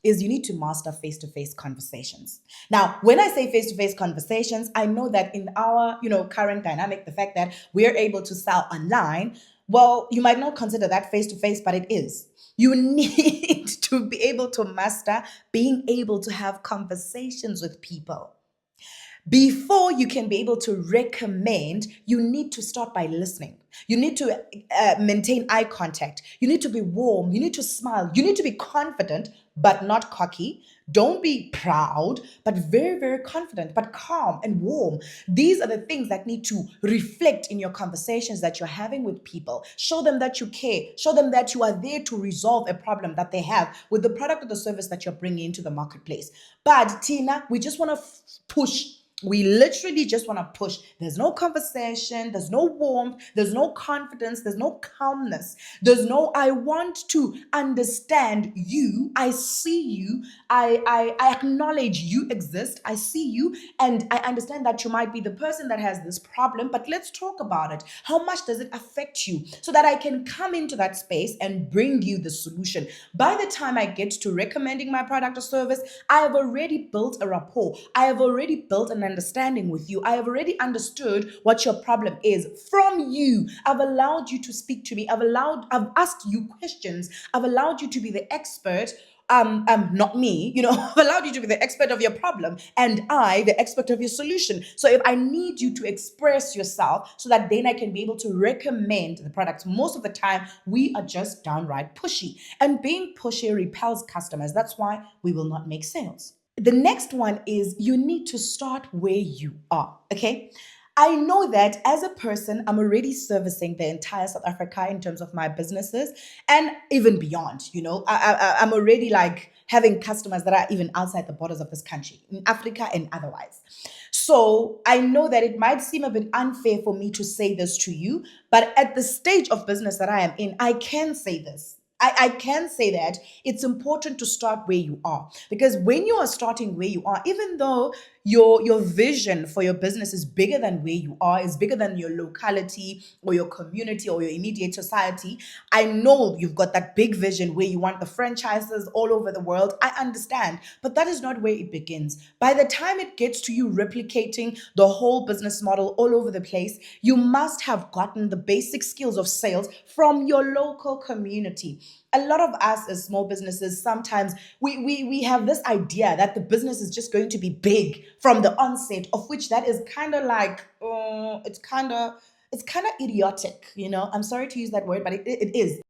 is you need to master face-to-face conversations. Now, when I say face-to-face conversations, I know that in our, current dynamic, the fact that we're able to sell online, well, you might not consider that face-to-face, but it is. You need to be able to master being able to have conversations with people. Before you can be able to recommend, you need to start by listening. You need to maintain eye contact. You need to be warm. You need to smile. You need to be confident, but not cocky. Don't be proud, but very, very confident, but calm and warm. These are the things that need to reflect in your conversations that you're having with people. Show them that you care. Show them that you are there to resolve a problem that they have with the product or the service that you're bringing into the marketplace. But Tina, we just want to push. We literally just want to push. There's no conversation, there's no warmth, there's no confidence, there's no calmness, there's no I want to understand you, I see you, I acknowledge you exist, I see you, and I understand that you might be the person that has this problem, but let's talk about it. How much does it affect you? So that I can come into that space and bring you the solution. By the time I get to recommending my product or service, I have already built a rapport. I have already built an understanding with you. I have already understood what your problem is from you. I've allowed you to speak to me. I've asked you questions. I've allowed you to be the expert. Not me, I've allowed you to be the expert of your problem and I, the expert of your solution. So if I need you to express yourself so that then I can be able to recommend the products, most of the time we are just downright pushy. And being pushy repels customers. That's why we will not make sales. The next one is you need to start where you are. Okay. I know that as a person, I'm already servicing the entire South Africa in terms of my businesses and even beyond. I'm already like having customers that are even outside the borders of this country, in Africa and otherwise. So I know that it might seem a bit unfair for me to say this to you, but at the stage of business that I am in, I can say this. I can say that it's important to start where you are, because when you are starting where you are, even though your vision for your business is bigger than where you are, is bigger than your locality or your community or your immediate society. I know you've got that big vision where you want the franchises all over the world. I understand, but that is not where it begins. By the time it gets to you replicating the whole business model all over the place, you must have gotten the basic skills of sales from your local community. A lot of us as small businesses, sometimes we have this idea that the business is just going to be big from the onset, of which that is kind of like it's kind of idiotic. I'm sorry to use that word, but it is.